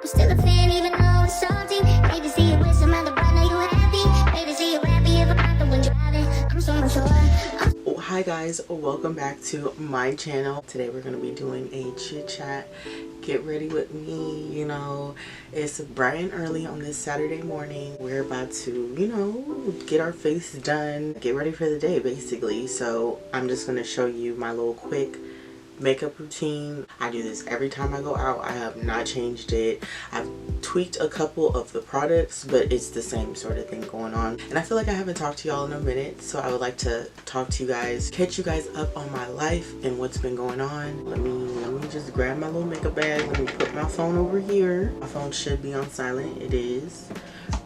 I'm still a fan even though it's salty. Hate to see you with some other brother, you happy. Hate to see you happy if I'm the one driving. I'm so much sure. Hi guys, welcome back to my channel. Today we're going to be doing a chit chat. Get ready with me. You know, it's bright and early on this Saturday morning. We're about to, you know, get our face done, get ready for the day basically. So I'm just going to show you my little quick makeup routine. I do this every time I go out. I have not changed it. I've tweaked a couple of the products, but it's the same sort of thing going on. And I feel like I haven't talked to y'all in a minute, so I would like to talk to you guys, catch you guys up on my life and what's been going on. Let me just grab my little makeup bag. Let me put my phone over here. My phone should be on silent. It is.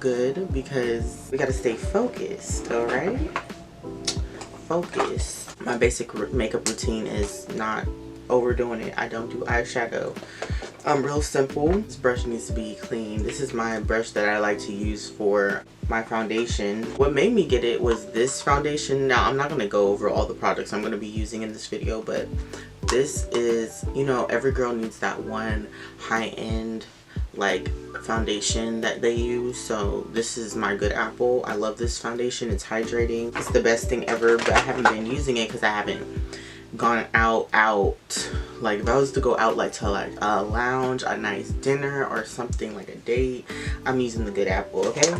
Good, because we gotta stay focused, alright? Focus. My basic makeup routine is not overdoing it. I don't do eyeshadow. Real simple. This brush needs to be clean. This is my brush that I like to use for my foundation. What made me get it was this foundation. Now I'm not going to go over all the products I'm going to be using in this video, but this is, you know, every girl needs that one high-end like foundation that they use. So this is my Good Apple. I love this foundation. It's hydrating. It's the best thing ever, but I haven't been using it because I haven't gone out. Like if I was to go out like to like a lounge, a nice dinner or something, like a date, I'm using the Good Apple, okay?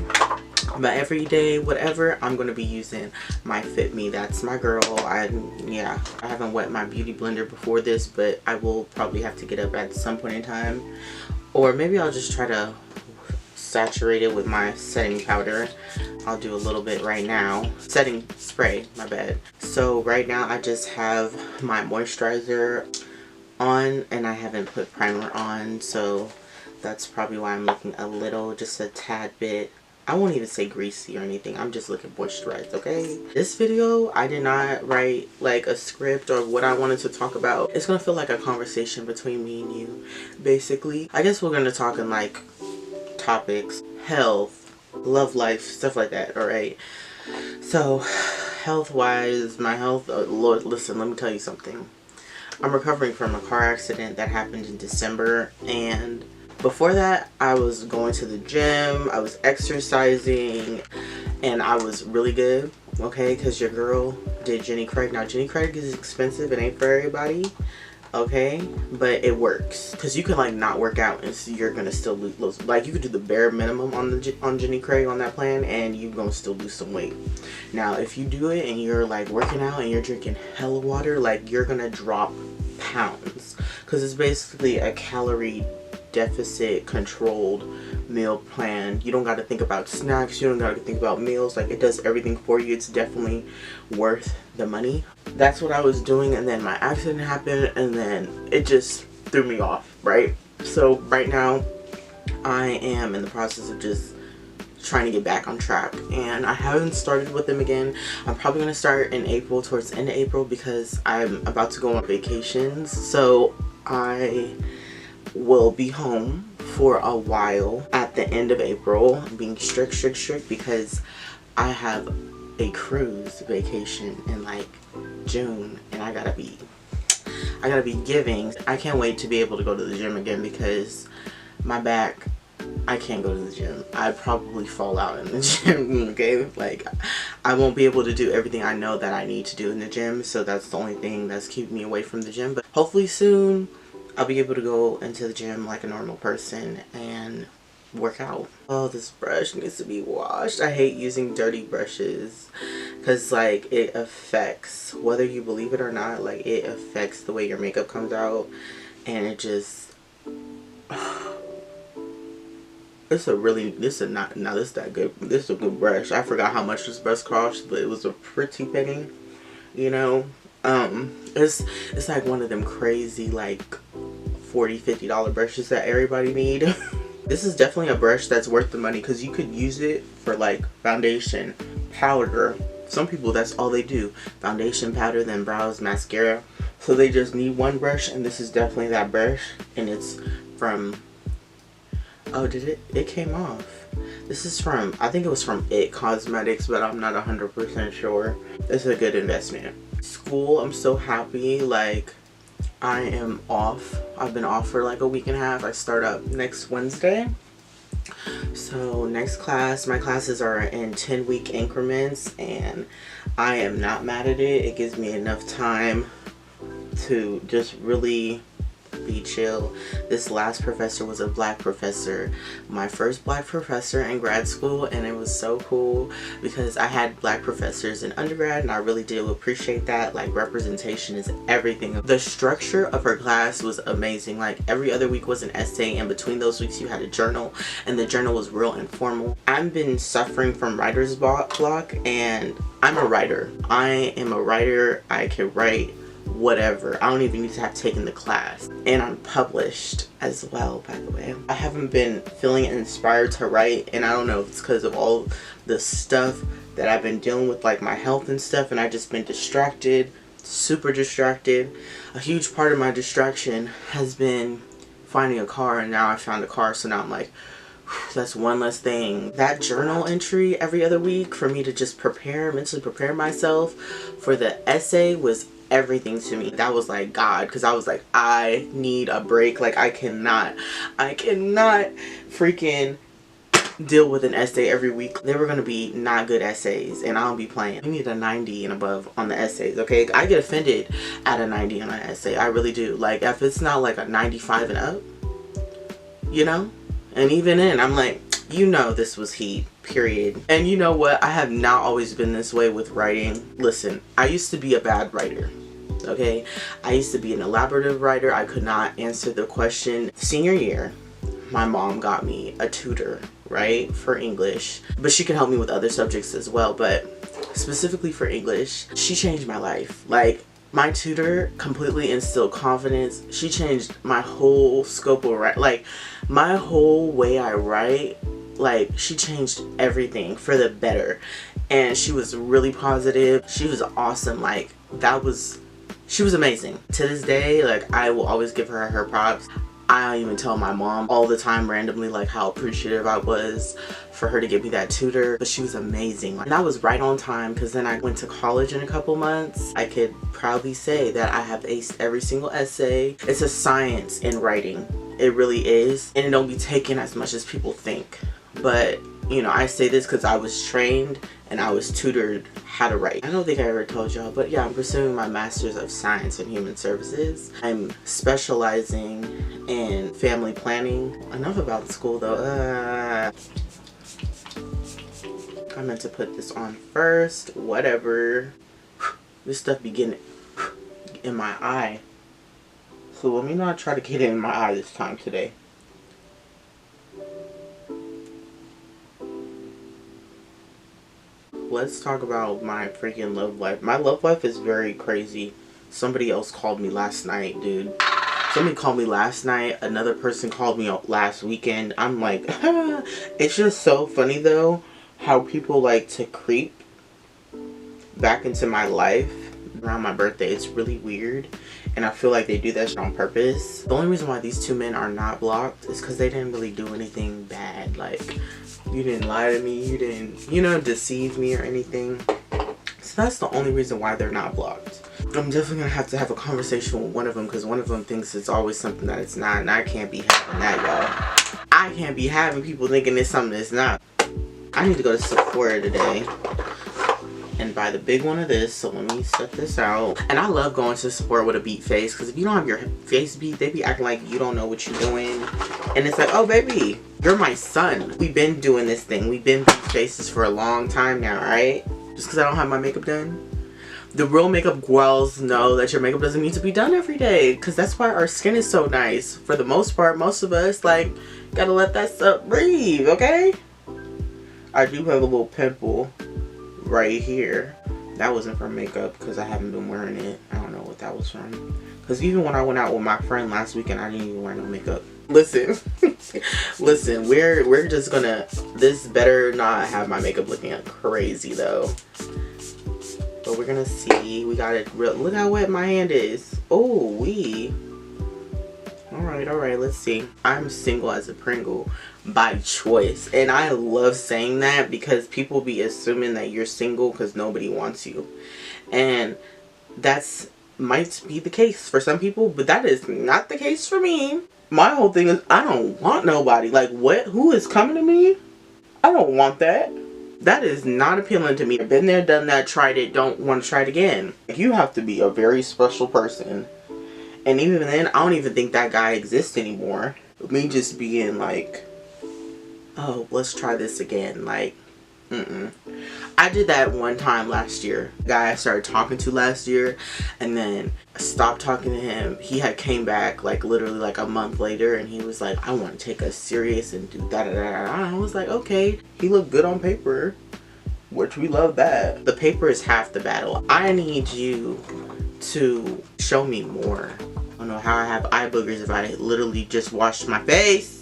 But every day, whatever, I'm going to be using my Fit Me. That's my girl. I haven't wet my beauty blender before this, but I will probably have to get up at some point in time. Or maybe I'll just try to saturate it with my setting powder. I'll do a little bit right now. Setting spray, my bad. So right now I just have my moisturizer on and I haven't put primer on. So that's probably why I'm looking a little, just a tad bit. I won't even say greasy or anything. I'm just looking moisturized, okay? This video, I did not write like a script or what I wanted to talk about. It's gonna feel like a conversation between me and you, basically. I guess we're gonna talk in like topics, health, love life, stuff like that, alright? So, health-wise, my health, Lord, listen, let me tell you something. I'm recovering from a car accident that happened in December, and before that, I was going to the gym, I was exercising, and I was really good, okay? Because your girl did Jenny Craig. Now, Jenny Craig is expensive. It ain't for everybody, okay? But it works. Because you can, like, not work out, and so you're going to still lose. Like, you could do the bare minimum on Jenny Craig on that plan, and you're going to still lose some weight. Now, if you do it, and you're, like, working out, and you're drinking hella water, like, you're going to drop pounds. Because it's basically a calorie deficit controlled meal plan. You don't got to think about snacks, you don't got to think about meals. Like, it does everything for you. It's definitely worth the money. That's what I was doing, and then my accident happened, and then it just threw me off, right? So right now I am in the process of just trying to get back on track, and I haven't started with them again. I'm probably going to start in April, towards the end of April, because I'm about to go on vacations. So I will be home for a while at the end of April. I'm being strict because I have a cruise vacation in like June, and I gotta be giving. I can't wait to be able to go to the gym again, because my back, I can't go to the gym. I'd probably fall out in the gym, okay? Like, I won't be able to do everything I know that I need to do in the gym, so that's the only thing that's keeping me away from the gym. But hopefully soon I'll be able to go into the gym like a normal person and work out. Oh, this brush needs to be washed. I hate using dirty brushes because, like, it affects, whether you believe it or not, like, it affects the way your makeup comes out. And it just, this is that good. This is a good brush. I forgot how much this brush cost, but it was a pretty penny, you know. It's like one of them crazy like $40-$50 brushes that everybody need. This is definitely a brush that's worth the money, because you could use it for like foundation, powder. Some people, that's all they do, foundation, powder, then brows, mascara. So they just need one brush, and this is definitely that brush. And it's from, oh, it came off. This is from, I think it was from It Cosmetics, but I'm not 100% sure. It's a good investment. School, I'm so happy. Like, I am off. I've been off for like a week and a half. I start up next Wednesday. So next class, my classes are in 10-week increments, and I am not mad at it. It gives me enough time to just really be chill. This last professor was a black professor, my first black professor in grad school, and it was so cool because I had black professors in undergrad, and I really do appreciate that. Like, representation is everything. The structure of her class was amazing. Like, every other week was an essay, and between those weeks you had a journal, and the journal was real informal. I've been suffering from writer's block, and I'm a writer. I am a writer. I can write whatever. I don't even need to have taken the class, and I'm published as well, by the way. I haven't been feeling inspired to write, and I don't know if it's because of all the stuff that I've been dealing with, like my health and stuff, and I just been distracted, super distracted. A huge part of my distraction has been finding a car, and now I found a car, so now I'm like, that's one less thing. That journal entry every other week for me to just mentally prepare myself for the essay was everything to me. That was like God, because I was like, I need a break. Like, I cannot freaking deal with an essay every week. They were gonna be not good essays, and I don't be playing. You need a 90 and above on the essays, okay? I get offended at a 90 on an essay. I really do. Like, if it's not like a 95 and up, you know? And even then, I'm like, you know, this was heat, period. And you know what? I have not always been this way with writing. Listen, I used to be a bad writer, okay? I used to be an elaborative writer. I could not answer the question. Senior year, my mom got me a tutor, right, for English. But she can help me with other subjects as well. But specifically for English, she changed my life. Like, my tutor completely instilled confidence. She changed my whole scope of writing. Like, my whole way I write, like, she changed everything for the better. And she was really positive. She was awesome. Like, she was amazing. To this day, like, I will always give her her props. I even tell my mom all the time randomly, like, how appreciative I was for her to give me that tutor. But she was amazing. And I was right on time, because then I went to college in a couple months. I could proudly say that I have aced every single essay. It's a science in writing. It really is. And it don't be taken as much as people think. But, you know, I say this because I was trained and I was tutored how to write. I don't think I ever told y'all, but yeah, I'm pursuing my Master's of Science in Human Services. I'm specializing in family planning. Enough about the school though. I meant to put this on first. Whatever. This stuff be getting in my eye. So let me not try to get it in my eye this time today. Let's talk about my freaking love life. My love life is very crazy. Somebody else called me last night, dude. Somebody called me last night. Another person called me last weekend. I'm like, it's just so funny though how people like to creep back into my life around my birthday. It's really weird, and I feel like they do that shit on purpose. The only reason why these two men are not blocked is because they didn't really do anything bad. Like, you didn't lie to me, you didn't, you know, deceive me or anything. So that's the only reason why they're not blocked. I'm definitely gonna have to have a conversation with one of them, because one of them thinks it's always something that it's not, and I can't be having that, y'all. I can't be having people thinking it's something that's not. I need to go to Sephora today and buy the big one of this. So let me set this out. And I love going to Sephora with a beat face, because if you don't have your face beat, they be acting like you don't know what you're doing. And it's like, oh baby, you're my son. We've been doing this thing. We've been beat faces for a long time now, right? Just because I don't have my makeup done. The real makeup girls know that your makeup doesn't need to be done every day, because that's why our skin is so nice. For the most part, most of us, like, gotta let that stuff breathe, okay? I do have a little pimple right here. That wasn't from makeup, because I haven't been wearing it. I don't know what that was from. Because even when I went out with my friend last weekend, I didn't even wear no makeup. Listen, listen, we're just gonna, this better not have my makeup looking crazy though. But we're gonna see. We got it real. Look how wet my hand is. Oh, alright, let's see. I'm single as a Pringle by choice. And I love saying that, because people be assuming that you're single because nobody wants you. And that's might be the case for some people, but that is not the case for me. My whole thing is I don't want nobody. Like, what? Who is coming to me? I don't want that. That is not appealing to me. I've been there, done that, tried it, don't want to try it again. You have to be a very special person. And even then, I don't even think that guy exists anymore. Me just being like, oh, let's try this again. Like, I did that one time last year. The guy I started talking to last year, and then I stopped talking to him. He had came back like literally like a month later, and he was like, I want to take us serious and do da da da da. I was like, okay. He looked good on paper, which we love that. The paper is half the battle. I need you to show me more. I don't know how I have eye boogers if I literally just washed my face.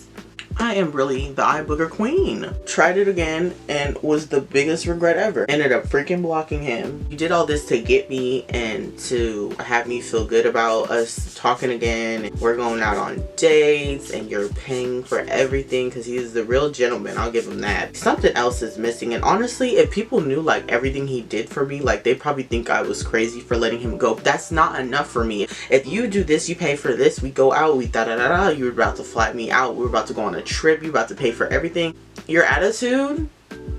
I am really the eye booger queen. Tried it again and was the biggest regret ever. Ended up freaking blocking him. He did all this to get me and to have me feel good about us talking again. We're going out on dates and you're paying for everything because he's the real gentleman. I'll give him that. Something else is missing, and honestly, if people knew like everything he did for me, like they probably think I was crazy for letting him go. That's not enough for me. If you do this, you pay for this, we go out, we da da da da, you're about to fly me out, we're about to go on a trip, you're about to pay for everything. Your attitude,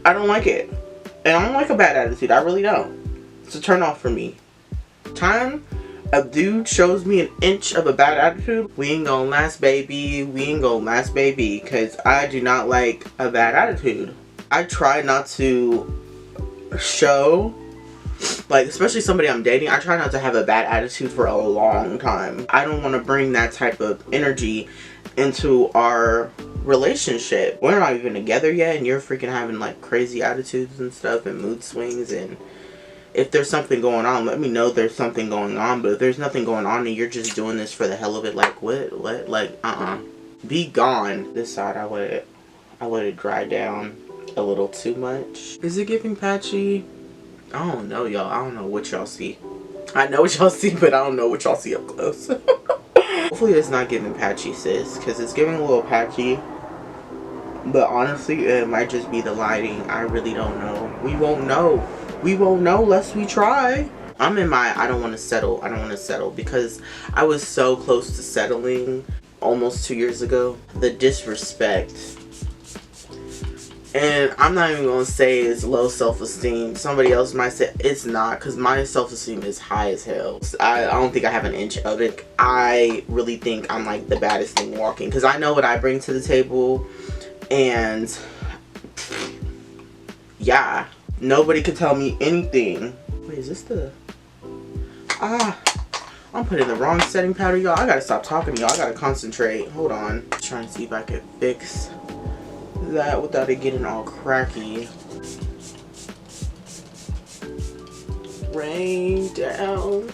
I don't like it. And I don't like a bad attitude. I really don't. It's a turn off for me. Time a dude shows me an inch of a bad attitude, we ain't gonna last, baby. We ain't gonna last, baby. Because I do not like a bad attitude. I try not to show, like, especially somebody I'm dating, I try not to have a bad attitude for a long time. I don't want to bring that type of energy into our relationship. We're not even together yet and you're freaking having like crazy attitudes and stuff and mood swings. And if there's something going on, let me know there's something going on. But if there's nothing going on and you're just doing this for the hell of it, like what like be gone. This side I let it dry down a little too much. Is it giving patchy? I don't know, y'all. I don't know what y'all see. I know what y'all see, but I don't know what y'all see up close. Hopefully it's not giving patchy, sis, because it's giving a little patchy. But honestly, it might just be the lighting. I really don't know. We won't know. We won't know unless we try. I'm in my I don't want to settle. I don't want to settle because I was so close to settling almost 2 years ago. The disrespect. And I'm not even going to say it's low self-esteem. Somebody else might say it's not, because my self-esteem is high as hell. I don't think I have an inch of it. I really think I'm like the baddest thing walking, because I know what I bring to the table. And yeah, nobody could tell me anything. Wait, is this the... I'm putting the wrong setting powder, y'all. I gotta stop talking to y'all. I gotta concentrate. Hold on. Trying to see if I can fix that without it getting all cracky. Rain down.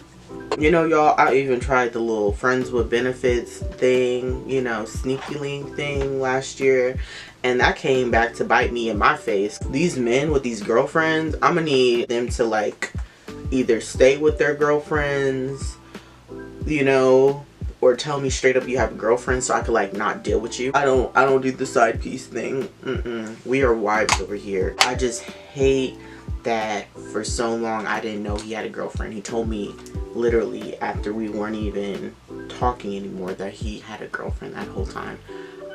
You know, y'all, I even tried the little friends with benefits thing, you know, sneaky link thing last year, and that came back to bite me in my face. These men with these girlfriends, I'm gonna need them to like either stay with their girlfriends, you know, or tell me straight up you have a girlfriend so I could like not deal with you. I don't do the side piece thing. We are wives over here. I just hate that for so long I didn't know he had a girlfriend. He told me literally after we weren't even talking anymore that he had a girlfriend that whole time.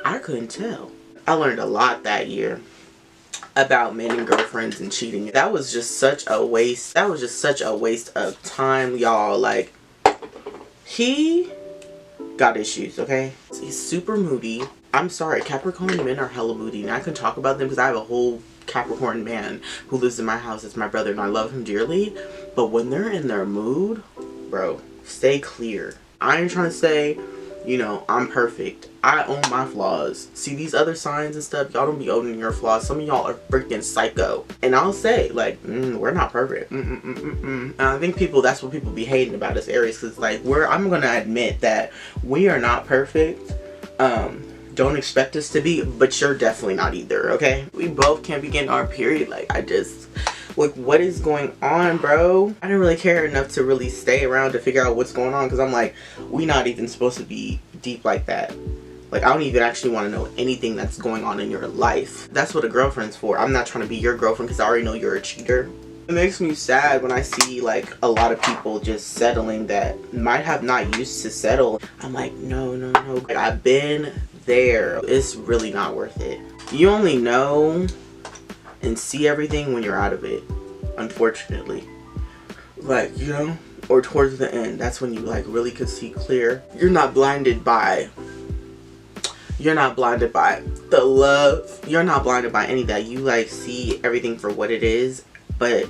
I couldn't tell. I learned a lot that year about men and girlfriends and cheating. That was just such a waste. That was just such a waste of time, y'all. Like, he got issues, okay? He's super moody. I'm sorry, Capricorn men are hella moody, and I can talk about them because I have a whole Capricorn man who lives in my house. It's my brother and I love him dearly, but when they're in their mood, bro, stay clear. I ain't trying to say, you know, I'm perfect. I own my flaws. See, these other signs and stuff, y'all don't be owning your flaws. Some of y'all are freaking psycho. And I'll say, like, we're not perfect. And I think people, that's what people be hating about us Aries, because like I'm gonna admit that we are not perfect. Don't expect us to be, but you're definitely not either, okay? We both can't be getting our period. Like, like, what is going on, bro? I didn't really care enough to really stay around to figure out what's going on, because I'm like, we not even supposed to be deep like that. Like, I don't even actually want to know anything that's going on in your life. That's what a girlfriend's for. I'm not trying to be your girlfriend because I already know you're a cheater. It makes me sad when I see like a lot of people just settling that might have not used to settle. I'm like, no. Like, I've been there. It's really not worth it. You only know and see everything when you're out of it, unfortunately. Like, you know, or towards the end, that's when you like really could see clear. You're not blinded by the love. You're not blinded by any of that. You like see everything for what it is, but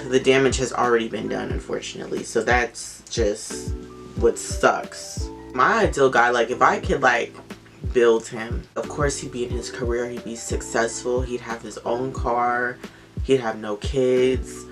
the damage has already been done, unfortunately. So that's just what sucks. My ideal guy, like if I could like build him, of course he'd be in his career, he'd be successful, he'd have his own car, he'd have no kids,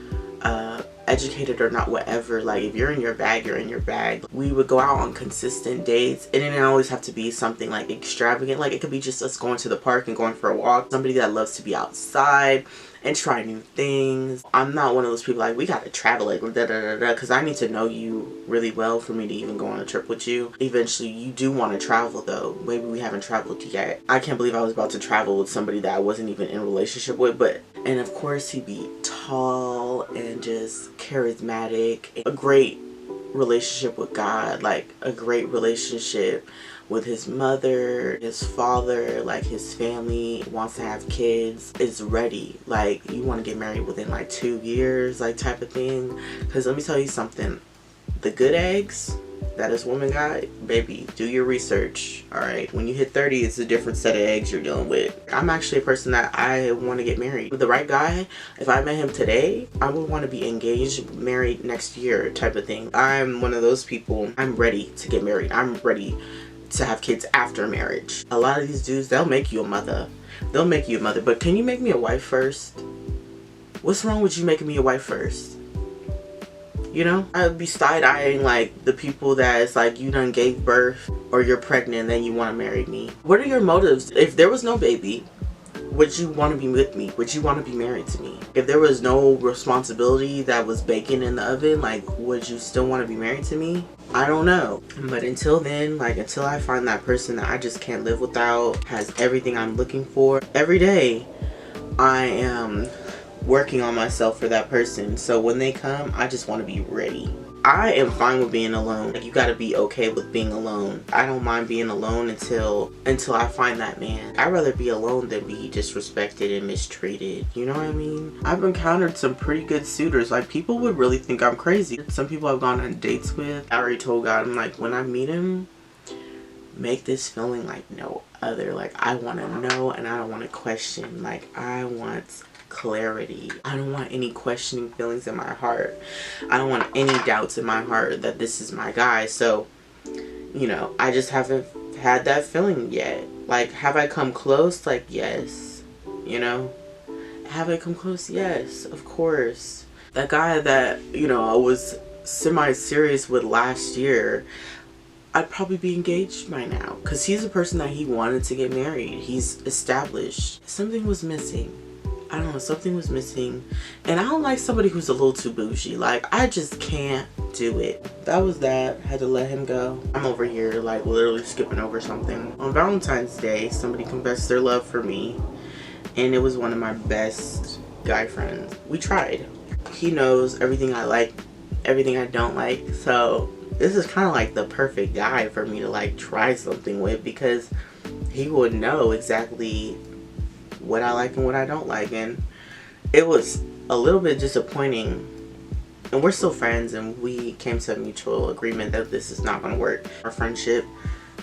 educated or not, whatever. Like if you're in your bag, you're in your bag. We would go out on consistent dates, and it didn't always have to be something like extravagant. Like it could be just us going to the park and going for a walk. Somebody that loves to be outside and try new things. I'm not one of those people like, we gotta travel like because I need to know you really well for me to even go on a trip with you. Eventually you do want to travel though. Maybe we haven't traveled yet. I can't believe I was about to travel with somebody that I wasn't even in a relationship with. But and of course he'd be tall and just charismatic. A great relationship with God, like a great relationship with his mother, his father, like his family, wants to have kids, is ready. Like you want to get married within like 2 years, like type of thing. Because let me tell you something, the good eggs that this woman got, baby, do your research. All right, when you hit 30, it's a different set of eggs you're dealing with. I'm actually a person that I want to get married. With the right guy, if I met him today, I would want to be engaged, married next year type of thing. I'm one of those people. I'm ready to get married. I'm ready to have kids after marriage. A lot of these dudes, they'll make you a mother. They'll make you a mother, but can you make me a wife first? What's wrong with you making me a wife first? You know, I'd be side-eyeing like the people that it's like you done gave birth or you're pregnant and then you want to marry me. What are your motives? If there was no baby, would you want to be with me? Would you want to be married to me? If there was no responsibility that was baking in the oven, like would you still want to be married to me? I don't know. But until then, like until I find that person that I just can't live without, has everything I'm looking for, every day I am working on myself for that person. So when they come, I just want to be ready. I am fine with being alone. Like, you got to be okay with being alone. I don't mind being alone until I find that man. I'd rather be alone than be disrespected and mistreated. You know what I mean? I've encountered some pretty good suitors. Like, people would really think I'm crazy. Some people I've gone on dates with, I already told God, I'm like, when I meet him, make this feeling like no other. Like, I want to know and I don't want to question. Like, I want clarity. I don't want any questioning feelings in my heart. I don't want any doubts in my heart that this is my guy. So, you know, I just haven't had that feeling yet. Like, have I come close? Like, yes. You know? Have I come close? Yes, of course. That guy that, you know, I was semi-serious with last year, I'd probably be engaged by now. Because he's a person that he wanted to get married. He's established. Something was missing. I don't know, something was missing. And I don't like somebody who's a little too bougie. Like, I just can't do it. That was that. Had to let him go. I'm over here, like, literally skipping over something. On Valentine's Day, somebody confessed their love for me. And it was one of my best guy friends. We tried. He knows everything I like, everything I don't like. So, this is kind of like the perfect guy for me to, like, try something with. Because he would know exactly what I like and what I don't like. And it was a little bit disappointing, and we're still friends and we came to a mutual agreement that this is not going to work. Our friendship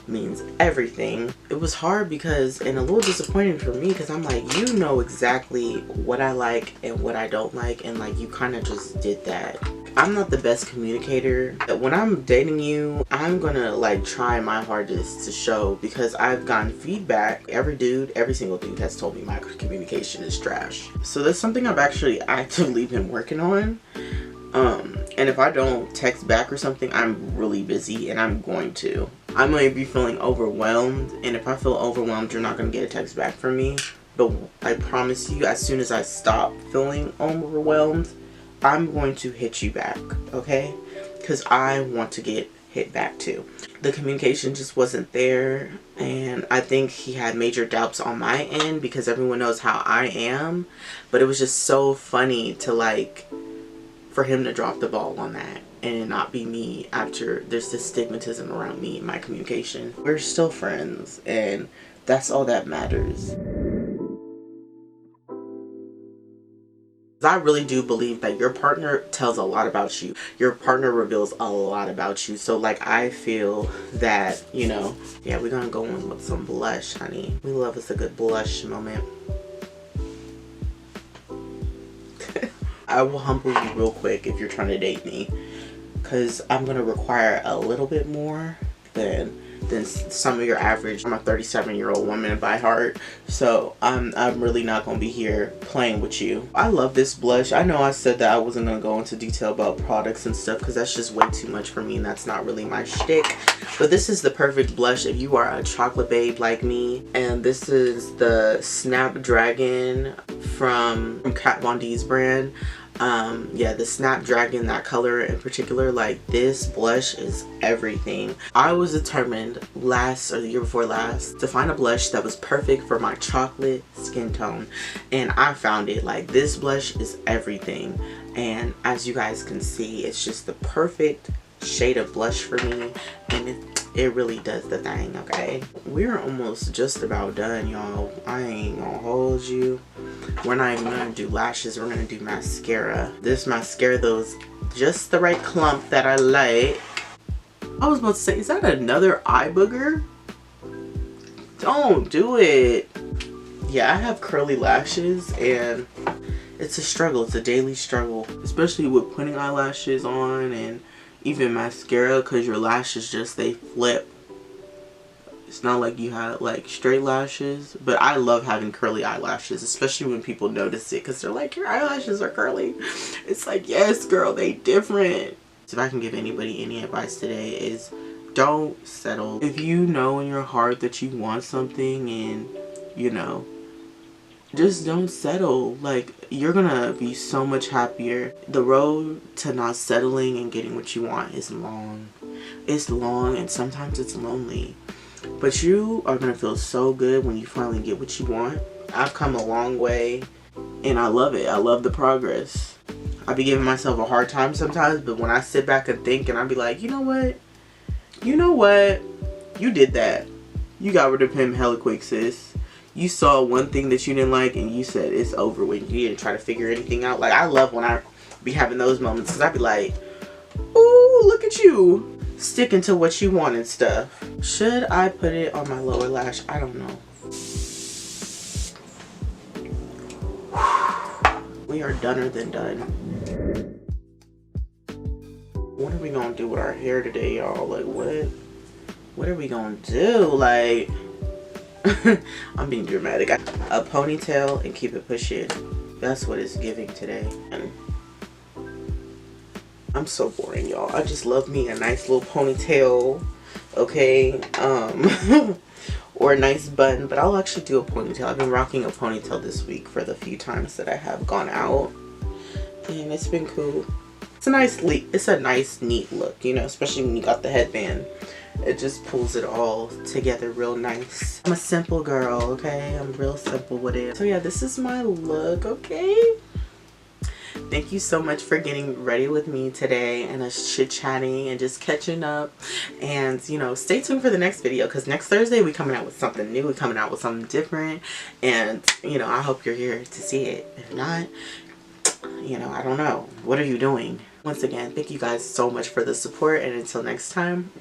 means everything. It was hard because, and a little disappointing for me, because I'm like, you know exactly what I like and what I don't like, and like you kind of just did that. I'm not the best communicator. When I'm dating you, I'm gonna like try my hardest to show, because I've gotten feedback. Every single dude has told me my communication is trash. So that's something I've actually actively been working on. And if I don't text back or something, I'm really busy, and I'm going to. I might be feeling overwhelmed, and if I feel overwhelmed, you're not gonna get a text back from me. But I promise you, as soon as I stop feeling overwhelmed, I'm going to hit you back, okay? Because I want to get hit back to. The communication just wasn't there, and I think he had major doubts on my end because everyone knows how I am, but it was just so funny to like for him to drop the ball on that and it not be me after there's this stigmatism around me and my communication. We're still friends, and that's all that matters. I really do believe that your partner tells a lot about you. Your partner reveals a lot about you. So like I feel that, you know, yeah, we're gonna go in with some blush, honey. We love us a good blush moment. I will humble you real quick if you're trying to date me, because I'm gonna require a little bit more than some of your average. I'm a 37-year-old woman by heart, so I'm really not gonna be here playing with you. I love this blush. I know I said that I wasn't gonna go into detail about products and stuff because that's just way too much for me and that's not really my shtick, but this is the perfect blush if you are a chocolate babe like me. And this is the Snapdragon from Kat Von D's brand. Yeah, the Snapdragon, that color in particular, like this blush is everything. I was determined last or the year before last to find a blush that was perfect for my chocolate skin tone, and I found it. Like this blush is everything, and as you guys can see, it's just the perfect shade of blush for me, and it really does the thing. Okay, we're almost just about done, y'all. I ain't gonna hold you. We're not even gonna do lashes, we're gonna do mascara. This mascara though is just the right clump that I like. I was about to say, is that another eye booger? Don't do it. Yeah, I have curly lashes and it's a struggle. It's a daily struggle, especially with putting eyelashes on and even mascara, because your lashes just, they flip. It's not like you have like straight lashes, but I love having curly eyelashes, especially when people notice it because they're like, your eyelashes are curly. It's like, yes girl, they different. So if I can give anybody any advice today is don't settle. If you know in your heart that you want something, and you know, just don't settle. Like, you're gonna be so much happier. The road to not settling and getting what you want is long. It's long and sometimes it's lonely. But you are gonna feel so good when you finally get what you want. I've come a long way and I love it. I love the progress. I be giving myself a hard time sometimes, but when I sit back and think and I be like, you know what? You know what? You did that. You got rid of him hella quick, sis. You saw one thing that you didn't like and you said it's over when you didn't try to figure anything out. Like, I love when I be having those moments because I be like, ooh, look at you. Sticking to what you want and stuff. Should I put it on my lower lash? I don't know. We are doner than done. What are we gonna do with our hair today, y'all? Like, what are we gonna do? Like, I'm being dramatic. A ponytail and keep it pushing. That's what it's giving today. And I'm so boring, y'all. I just love me a nice little ponytail, okay? Or a nice bun, but I'll actually do a ponytail. I've been rocking a ponytail this week for the few times that I have gone out, and it's been cool. It's a nice neat look, you know, especially when you got the headband. It just pulls it all together real nice. I'm a simple girl, okay? I'm real simple with it. So yeah, this is my look, okay? Thank you so much for getting ready with me today and us chit-chatting and just catching up. And, you know, stay tuned for the next video because next Thursday we're coming out with something new. We're coming out with something different. And, you know, I hope you're here to see it. If not, you know, I don't know. What are you doing? Once again, thank you guys so much for the support. And until next time.